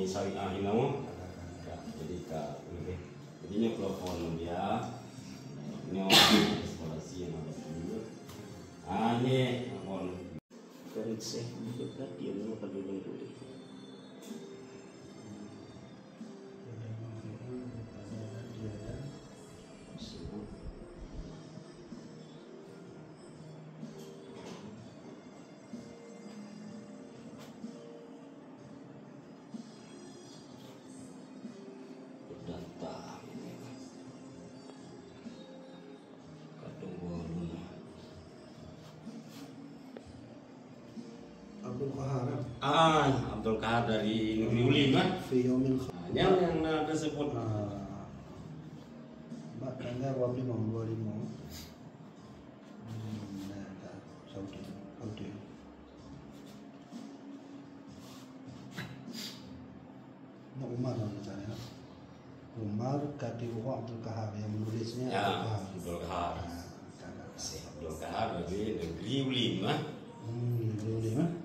di syariah ini jadi jadinya telepon dia ini eksplorasi yang ada dulu ini telepon kan saya juga dia mau perlu dulu Abdul Kahar dari Negeri Ulin kan? Yang tersebut. Mbak tanggal 25 Saudi. Umar namanya. Umar Katiwa Abdul Kahar yang menulisnya. Ya, Abdul Kahar. Abdul Kahar dari Negeri Ulin kan? Negeri Ulin kan?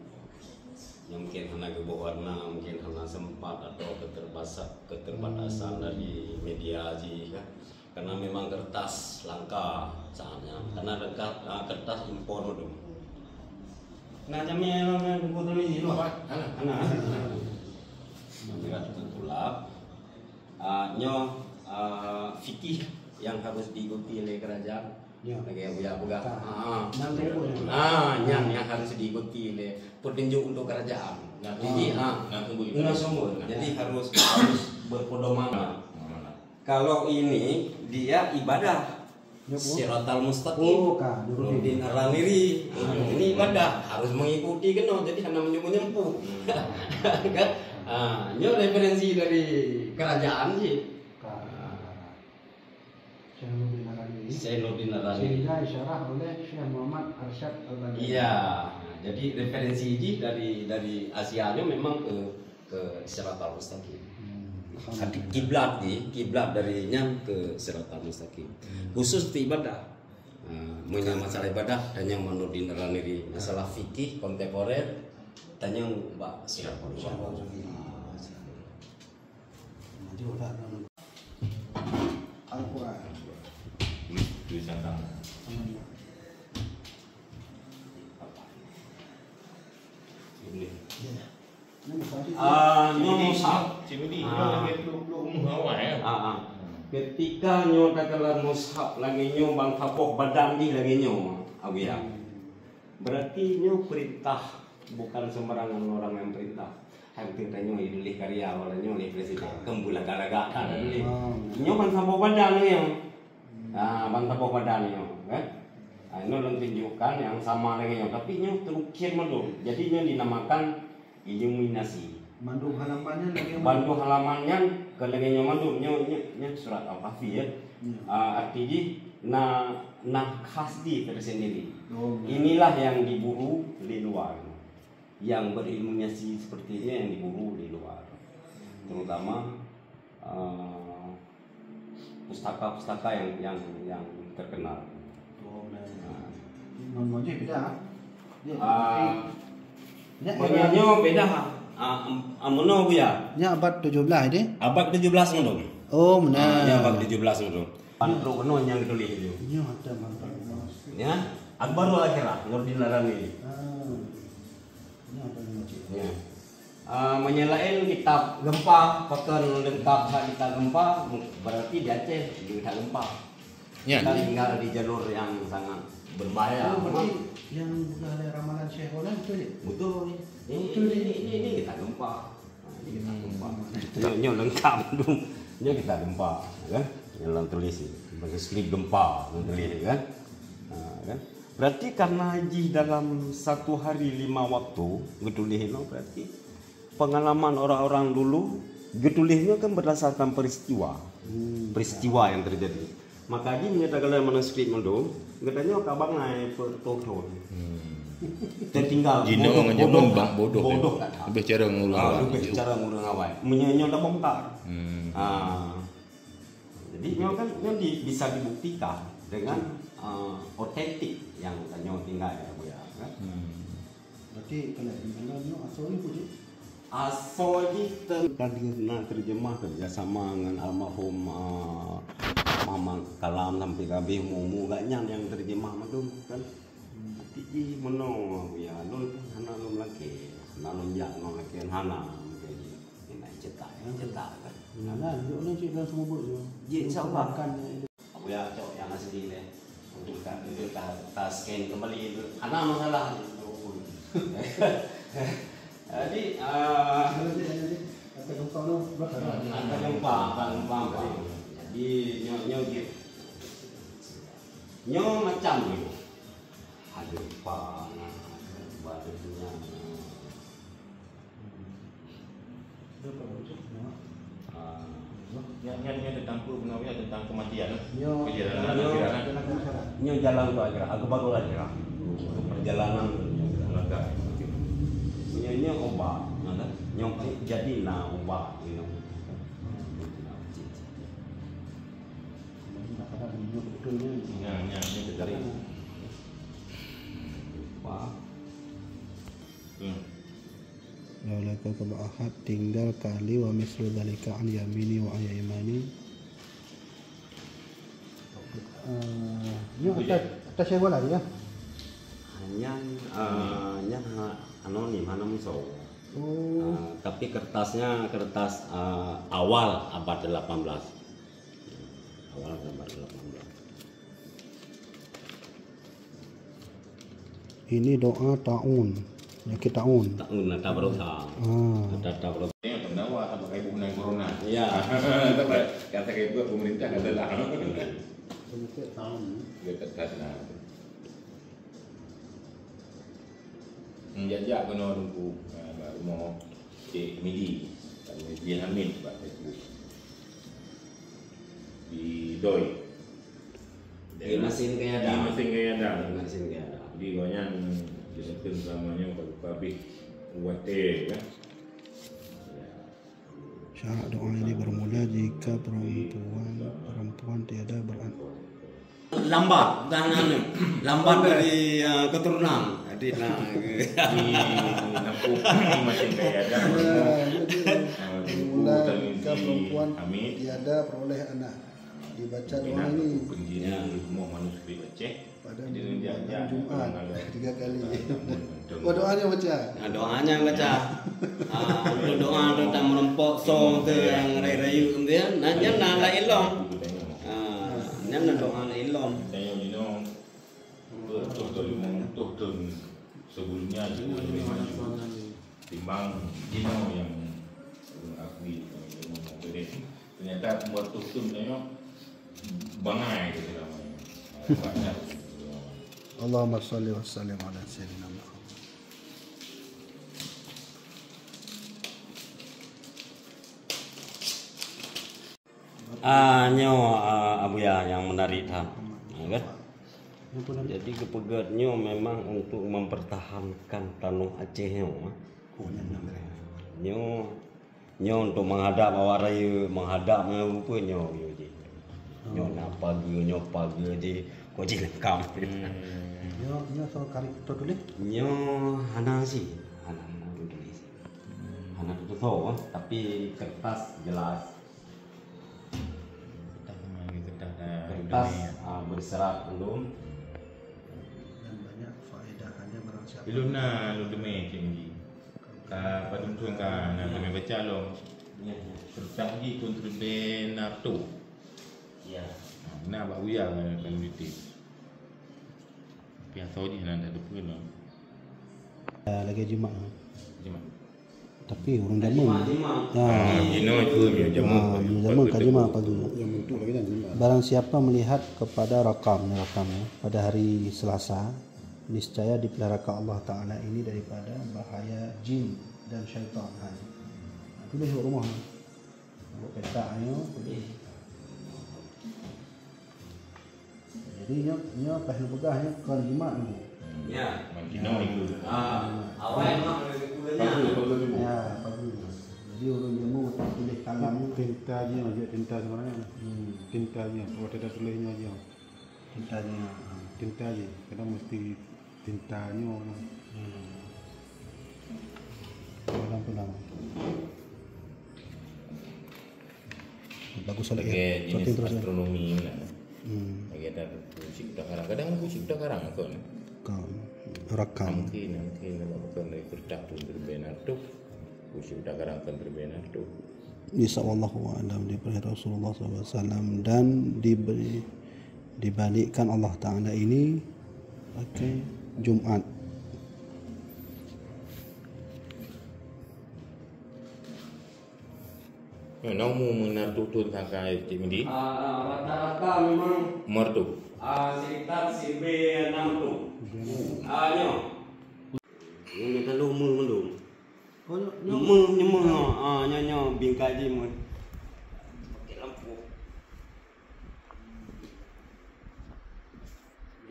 Yang mungkin karena kebawarna, mungkin karena sempat atau keterbatasan dari media aja kan, karena memang kertas langka saatnya, karena kertas impor dong. Nah jamnya buku tulis itu apa? Anak. Mereka tertulap. Fikih yang harus diikuti oleh kerajaan. Lagi yang buka. Yang harus diikuti oleh petunjuk untuk kerajaan. Jadi jadi harus berpedoman. Kalau ini dia ibadah Siratal Mustaqim. Nurdin Ar-Raniri. Ini ibadah harus mengikuti kena. Jadi karena menyempuh. Kan? Ini referensi dari kerajaan sih. Nurdin Ar-Raniri. Sehingga isyarah oleh Syekh Muhammad Arsyad Al-Badani. Iya, jadi referensi ini dari Asianya memang ke Siratal Mustaqim. Kiblat darinya ke Siratal Mustaqim. Khusus untuk ibadah. Mengenai masalah ibadah tanya Nurdin Ar-Raniri, masalah fikih kontemporer tanya Mbak Siratal Mustaqim. Al-Quran. Tulisan tangan. Ketika nyo takalan mushaf lagi nyo bang kapok badan di lagi nyo awia. Berarti nyo perintah bukan sembarangan orang yang perintah. Hampir nyo iduli karya wala nyo oleh presiden kembula galaga ada dulu. Nyo bang kapok badan nyo. Bang kapok badan nyo kan. Ini tunjukkan yang sama lagi nyo tapi nyo terukir mendung. Jadi nyo dinamakan iluminasi. Mandum halamannya lagi. Bantu halamannya ke lagi nyo mandum nyo surat Al-Kahfi ya. Artinya khasdi tersendiri. Inilah yang diburu di luar. Yang berilluminasi seperti ini yang diburu di luar. Terutama pustaka-pustaka yang terkenal. Nomornya beda. Banyaknya beda. Amono ya. Ini abad 17 ini. Abad 17 ngono. Oh, benar. Ini abad 17 ngono. Pantro keno yang ditulis itu. Ini ada mantap. Ya, Akbar lagi lah, Nurdin Ar-Raniri. Ini apa namanya? Ya. Menyelain kitab gempa, pakon lengkap kitab gempa, berarti di Aceh kitab gempa. Ya. Kita tinggal di jalur yang sangat berbahaya. Berarti yang sudah ada ramalan Syekh Olan itu ya? Betul. Ini kita gempa. Ini kita gempa. Ini lengkap dulu. Ini kita gempa, kan? Yang tulis pakai slip gempa, tulis kan? Kan? Berarti karena haji dalam satu hari 5 waktu, getulihnya berarti pengalaman orang-orang dulu, getulihnya kan berdasarkan peristiwa yang terjadi. Maka haji menyatakan manuskrip mendo, katanya kabangai pertoton. Tertinggal bodoh lebih cara ngurang awal menyanyi dah bongkar. Jadi kan bisa dibuktikan dengan otentik yang tanya tinggal ya Bu ya kan. Berarti kalau di dalamnya asal ini puji. Aso kita kan nak terjemah kerjasama dengan almarhum Mama Kalam sampai kabeh mumu gaknya yang terjemah madum kan. Tiji meno ya lol hana lom lagi. Hana lom jak no lagi hana jadi ini cetak kan. Nah, yo cik dalam semua buat yo. Ya insyaallah kan. Aku ya cok yang asli ni. Untuk kita scan kembali itu. Hana masalah. Jadi Kata gempa tu belakang. ada gempa. Jadi nyo macam ni. Ada gempa, badannya. Yang tentang pengawet tentang kematian. Nyo Jalan tu aja, aku bagus aja. Untuk perjalanan Melangkah. Nyo obat, nyo jadi na obat ni. Yang terjadi. Wah. Laulaka kama ahad tinggal kali wa mislu dzalika an yamini wa an yamani. Nyo atas saya bola ya. Hanya anonim, so. Oh. Tapi kertasnya kertas awal abad 18. Awal abad 18. Ini doa taun. Penyakit taun. Tahun ada berusaha. Ada berusaha. Yang pendawa apa kayak bukan corona. Ya. Kata kayak buat pemerintah adalah Penyakit taun. dia kertas lah. Jajak kena tunggu rumah Cik Mili Dia Hamid sebab Facebook di Doi Di mesin kaya ada. Di mesin kaya ada. Di mesin kaya ada. Jadi banyak disebut namanya kalau kabeh uwate kan. Syarat doa ini bermula jika perempuan tiada beranak. Lambat dan lambat dari keturunan. Jadi Di Nampung di mesin kaya ada. Bermula jika perempuan Hamid tiada peroleh anak. Dibaca doa ini penjina rumah manuskrip Aceh pada Jadi malam Jumat 3 kali. Oh, Oh doanya baca. doanya baca. Untuk doa tentang merempok song tu yang rayu kemudian nanya nala ilong. Nanya doa nala ilong. Tanya Lino betul sebelumnya juga lebih maju timbang Dino yang akui ternyata buat tutum tanya bangai gitu namanya. Allahumma shalli wa sallim ala sayyidina Muhammad. Nyo Abu ya yang menarik kan. Jadi kepegatnya memang untuk mempertahankan tanah Aceh nyo untuk menghadap awak raya menghadap apa nyo nak pagi je kau je lengkap. Nyo so kari tu tulis. Nyo hana tulis. Hana tulis tapi kertas jelas. Kertas berserat belum. Dan banyak faedahnya barang siapa. Belum na lu demi tinggi. Ka padum tuan ka na demi baca lo. Serta lagi kontriben naftu. Ya. Na ba uya kan duit. Biasa je nak ada pun lo. Lagi Jumat. Cuma Tapi orang jamu. Dino itu dia jamu. Jamu kan Jumat pagi. Barang siapa melihat kepada rakam ya, pada hari Selasa, niscaya dipelihara Allah Ta'ala ini daripada bahaya jin dan syaitan. Tulis kat rumah. Buat petaknya. Jadi nyo pas nak pegahnya kalau Jumat ni. Ya. Dino itu. Awak memang kulanya. Ya, pagi. Jadi orang jamu tak tulis kalam tintanya aja tinta sebenarnya. Tintanya, kalau tidak tulisnya aja. Tintanya. Tinta aja. Kadang mesti tintanya. Lampu lama. Bagus lagi. Sebagai Ya. jenis Terus ya. astronomi lah. Hmm. Lagi ada buku cipta karang. Kadang buku cipta karang kan. Kau rakam. Mungkin kalau bukan dari berdak pun berbeda tu. Buku cipta karang kan berbeda tu. Bisa wallahu a'lam di Rasulullah SAW dan dibalikkan Allah Ta'ala ini pakai Jumat. Namu menatutun sakai timidi. Rata-rata memang Mertu. sekitar CB 6 tu. Nyo. Ini kalau mulu. Oh, Nyo bingkai je mun. Pakai lampu.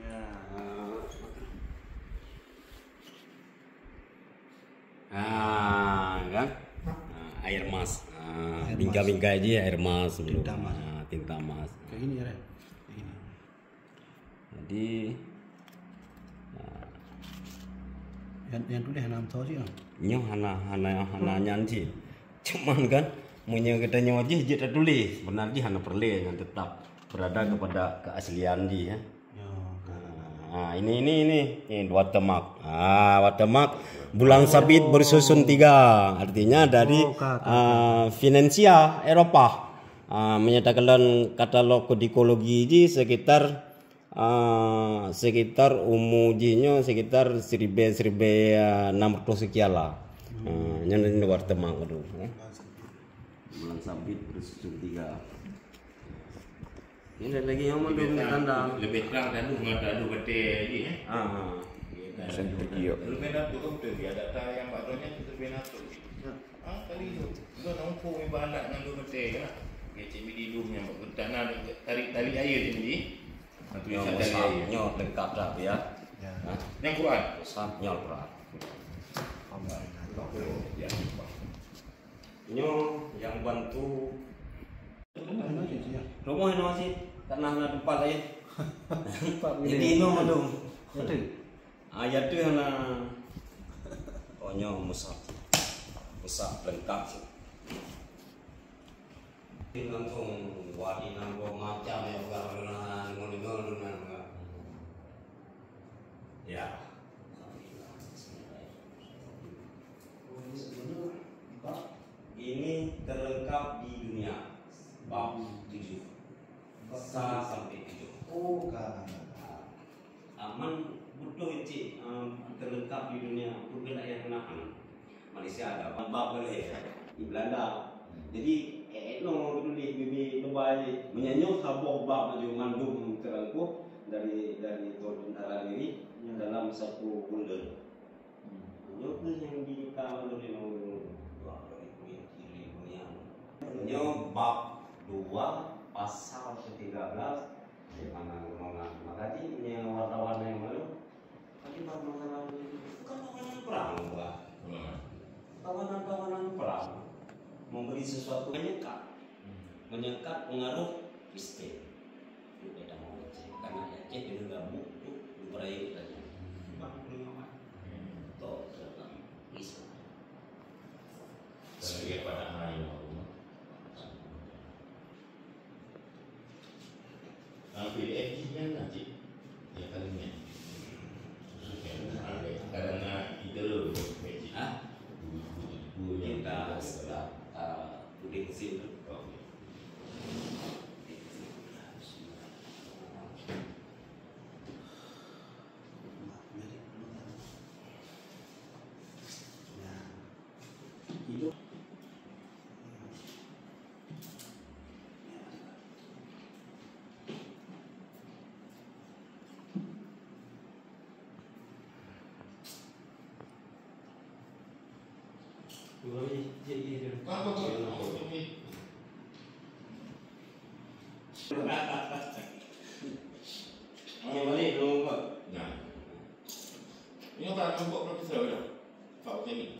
Ya. Kan? Air mas. Bingkai-bingkai je air mas. Tinta mas. Tinta mas. Kayak ini ya, Ren? Kayak ini. Jadi Yang tulis enam tahu sih. nyo hana nyanji. Cuman kan punya kita nyo je tak tulis. Benar je hana perle yang tetap berada kepada keaslian dia ya. Ini watermark. Watermark bulan sabit bersusun 3. Artinya dari Finansia Eropa menyatakan katalog kodikologi ji sekitar umujinya sekitar 1600 sekian lah. Yang ini watermark tu. Bulan sabit bersusun 3. Ini ada lagi yang mau tanda. Lebih terang dan dulu betul je. Video. Lebih dah tu betul dia data yang patutnya itu lebih nato. Kali tu. Gua nampu ibarat dengan dulu betul kan. Dia cimi di dulu yang tanah tarik tali air ni. Tulisan tali air. Nyo lengkap dah ya. Yang Quran. Pesan nyo Quran. Nyo yang bantu rumah ini masih tanah na tempat lain. Jadi no madum. Ayat tu na onyo musab lengkap sih. Langsung wadi nanggo macam ya bukan ngol ya. Ini terlengkap di dunia. Bab 7 sampai 7. Oh, kan. Aman butuh itu terlengkap di dunia. Bukan yang kenaan. Malaysia ada bab boleh di Belanda. Jadi no dulu di bibi lebay menyanyi sabuh bab maju mandum terangkuh dari tentara diri dalam satu bulan. Nyokul yang dikawal oleh nomor 2 dari kiri dunia. Nyok bab 2 pasal 13 di mana makati yang wartawan yang malu tadi masalah bukan perang buat tawanan perang memberi sesuatu menyekat pengaruh Kristen kita mau cek karena ya cek itu nggak butuh diperai saja bang pengamat toh dalam Islam Sebagai pada hari PDF nya nanti ya kalinya karena itu loh kita sudah puding sil Ini kan kelompok profesor dah. Pak Utami.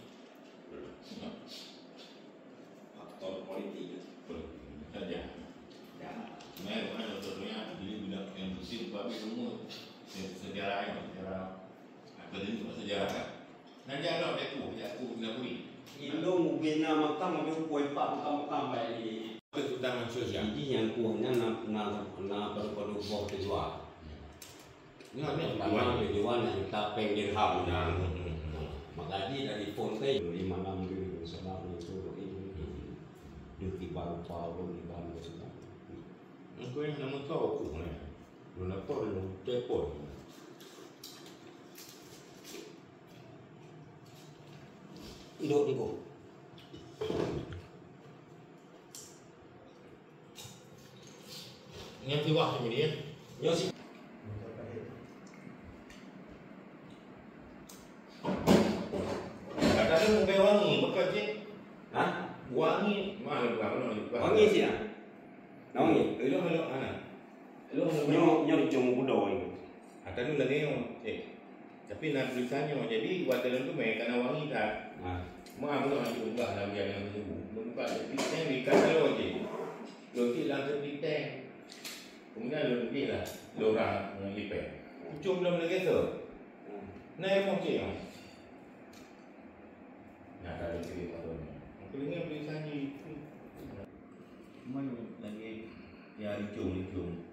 faktor politik Saja. ya Sebenarnya bukan contohnya bila bidang yang bersih tapi semua sejarah akademik sejarah kan. Nanti ada aku bila pulih. Ilung bina makam ambil kuih pak makam baik di. Sultan Mansur Shah. Jadi yang kuahnya na baru buah terjual. Ini Pertama tujuan yang tapeng dirham yang magaji dari fonte 5-6 dulu sebab itu di baru-baru di baru sebab. Engkau yang nama kau aku ni. Lu nak tahu lu telepon. Hidup ibu. Yang tiwah macam dia. Yo si. Kadang-kadang mungkin wangi, bekas je. Hah? Wangi, mana bukan? Wangi sih ah. Wangi. Hello, anak. Hello, Nyo dicung kudo ini. Akan tu lagi yang, tapi nak tulisannya jadi watalan tu main karena wangi tak. Nah, Mak aku nak cuba buka dalam biar yang tu. Buka di tank di kalau je. Lagi langsung di tank. Kemudian lu pergi lah, lorang yang lipat. Ucung belum lagi tu. Naik mau cik. Nah, kalau cerita tu ni. Aku dengar tulisannya itu. Mana lagi ya rincung.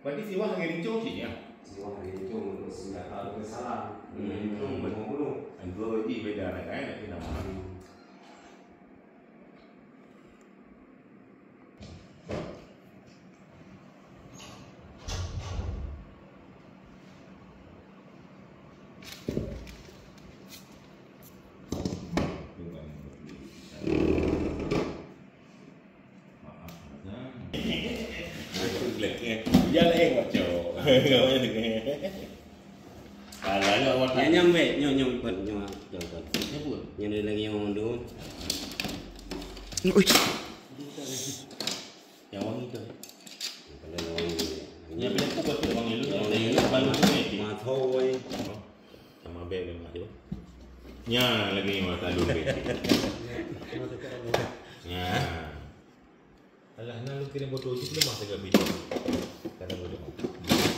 Berarti siwah lagi rincung cik ya? siwang dicung untuk senjata kesalahan. Itu betul. Dua bagi beda nak kan? Nak nama. Jalan macam kau yang dengar. Kalau awak tak Nyam be, nyam pun nyam. nyebut. Yang ada lagi yang mundur. Yang wangi tu. Kalau wangi. Yang bila aku kata wangi lu, yang baru tu ni. Mathoi. Sama beg memang dia. Nya lagi mata dulu beg. Nya. Alah, nak lu kirim foto je belum masa ke video. Kadang boleh.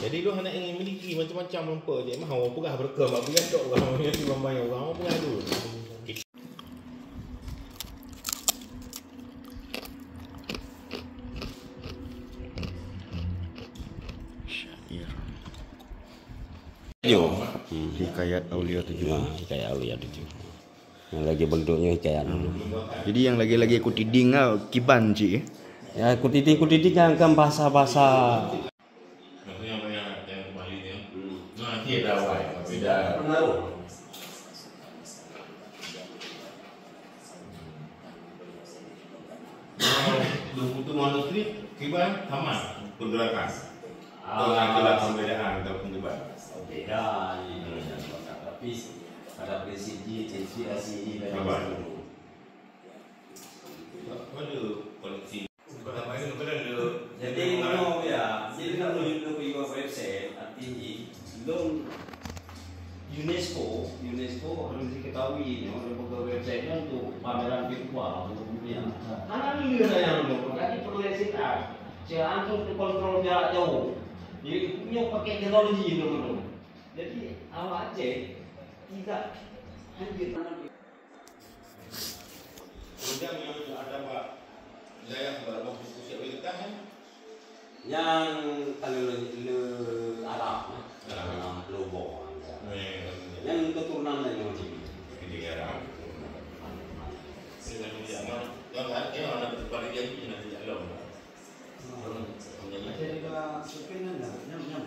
Jadi lu hendak ingin memiliki macam-macam rupa je. Mah orang pegah berkah, mak pegah tok orang yang si bayar orang pegah dulu. Yo, hikayat Aulia 7. Hikayat Aulia 7. Yang lagi bentuknya hikayat. Jadi yang lagi-lagi aku tiding kiban cik. Ya, kutitik yang kan bahasa-bahasa. Maksudnya banyak yang kembali dia. Nanti ada awal, beda. Pengaruh. Untuk manuskrip kiban sama pergerakan. Dengan kelas pembedaan atau penyebar. Beda ini. Tapi ada prinsip inspirasi dari Apa? Ada koleksi. Pertama ini mungkin ada. Jadi no ya, jadi kalau you pergi ke website artinya belum UNESCO harus diketahui ada beberapa website untuk pameran virtual untuk dunia. Karena ini yang nomor tadi perlu kita. Jangan untuk kontrol jarak jauh. Jadi punya pakai teknologi teman-teman. Jadi awak aja tidak hancur. Kemudian yang ada Pak Jaya baru diskusi kita kan? Yang kalau le Arab, Lobo. Yang keturunan dari macam ini. Ini Arab. Dengan dia yang ada pada dia punya nanti alam. Jadi kalau sekian nyam.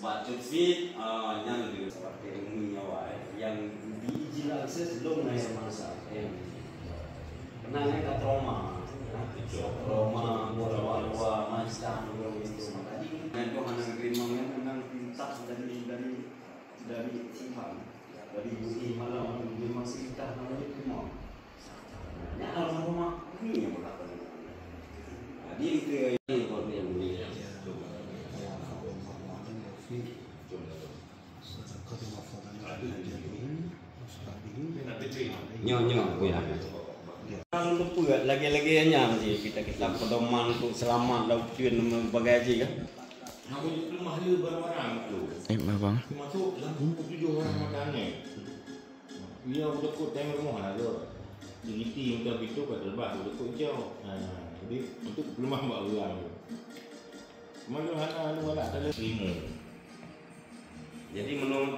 Baca fit, yang itu seperti umumnya yang diizin akses belum naik masa. Kenanya ke trauma, luar macam itu. Dan tu hanya gerimangnya memang pintas dari Tuhan, dari budi malam memang pintas namanya semua. Ya kalau rumah ini yang berkata. Jadi itu kalau yang ini. Nyo ya. Kalau lupa lagi-lagi hanya kita pedoman untuk selamat dan tujuan bagasi kan. Aku di rumah dia barang-barang tu. Bang. Masuk dalam 27 orang makannya. Dia berdekat dalam rumah lah tu. Digiti untuk itu kat terbah boleh kau jauh. Jadi untuk lemah mak orang. Mana hana lu wala ada limo. Jadi menurut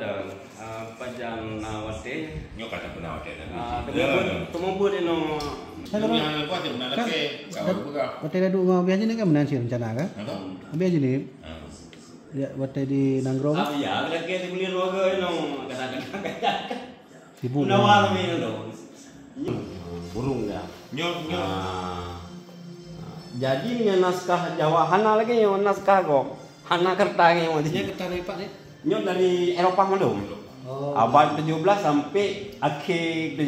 pajang wate Nyok kata pernah wate temu pun no Kalau yang kuat yang nak ke kau buka. Wate dah duk ngau biasa ni kan menansi rencana kan? Apa? Biasa ni. Dia wate di Nanggro. ya lagi beli roga no kadang-kadang Sibuk. nawar me no. Burung dah. Nyok Jadi nya naskah Jawa Hana lagi yang naskah kok. Hana kertas yang Dia ketara ipak ni. Nyo dari Eropah mandum. Abad 17 sampai akhir 17.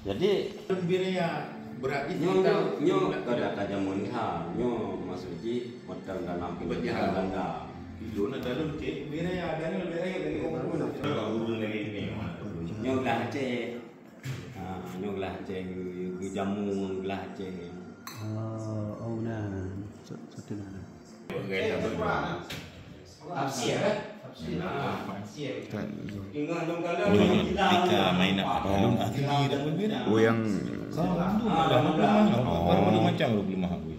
Jadi Biraya berarti nyo kada kaja monha nyo masuji modal dalam pilihan ganda. Video nak dalam cek biraya ada ni biraya dari orang urun lagi ni. Nyo lah cek. Nyo lah cek jamu lah cek. Oh nah. Satu nah. Afsir kan? Tika main nak Oh yang macam lu belum mahal gue.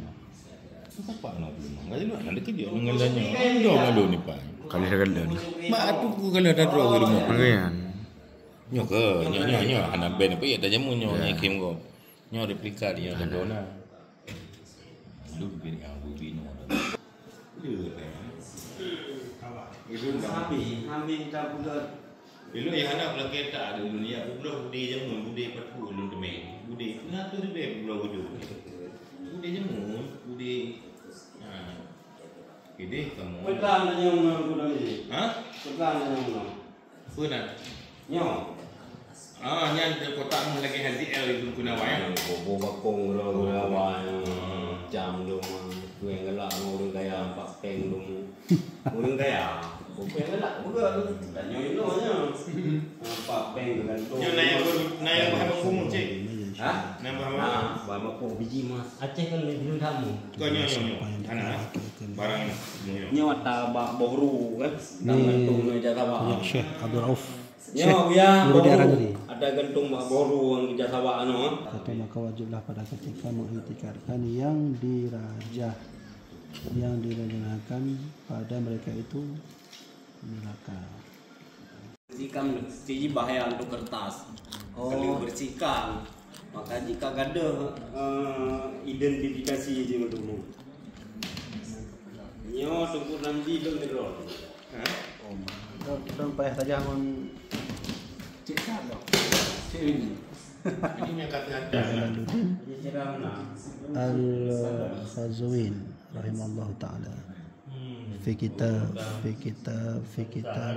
Apa nak belum mahal? Jadi nak ada kerja mengendanya. Ndo malu ni pak. kali sekali ni. Mak tu ku kalau ada draw ke rumah. Pengen. Nyo ke nyo anak ben apa ya tak jamu nyo nyekim ko. Nyo replika dia ada dona. Lu bini aku bini. Ibu sapi, kami tak buat. Ilu yang anak pula kereta ada dunia. Pulau bude jamu, bude patu, lu demi. Bude, nak tu demi pulau bude. Bude jamu, bude. Ide kamu. Pelan aja orang budak ni. Hah? Pelan aja orang. Pernah. Nyo. Yang di kotak mu lagi HZL itu guna wayang. Bobo bakong gula wayang. Jam dong. Tu yang gelak orang kaya pak peng dong. Orang kaya. Bobo yang gelak bukan. Dan nyo itu nya. Pak peng dengan tu. Yang naya bahan kumur cik. Hah? Naya bahan. Bahan makok biji mas. Aceh kan lebih tamu. Kau nyo. Anak barang ini. Nyo ta ba bohru kan. Gantung meja tawa. Syekh Abdul Rauf. Nyo ya. Guru di Arangri. Ada gantung ba bohru yang ija tawa anu. Kata maka wajiblah pada ketika mengiktikarkan yang dirajanakan pada mereka itu neraka. Bersihkan siji bahaya untuk kertas. Kalau bersihkan, maka jika ada identifikasi je dulu. Nyo tunggu nanti dong terus. Dan payah saja mon cek saja. Cek ini. Ini yang kata Jalaluddin Ceramah. Al-Khazwin rahimahullah taala. في كتاب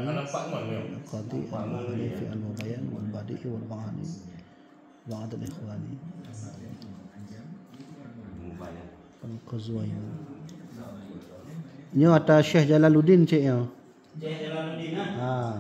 القاضي المعاني في المبين والبديع والمعاني بعض الإخوان القزوين. Ini ada Syekh Jalaluddin cik ya. Syekh Jalaluddin ah. Ha.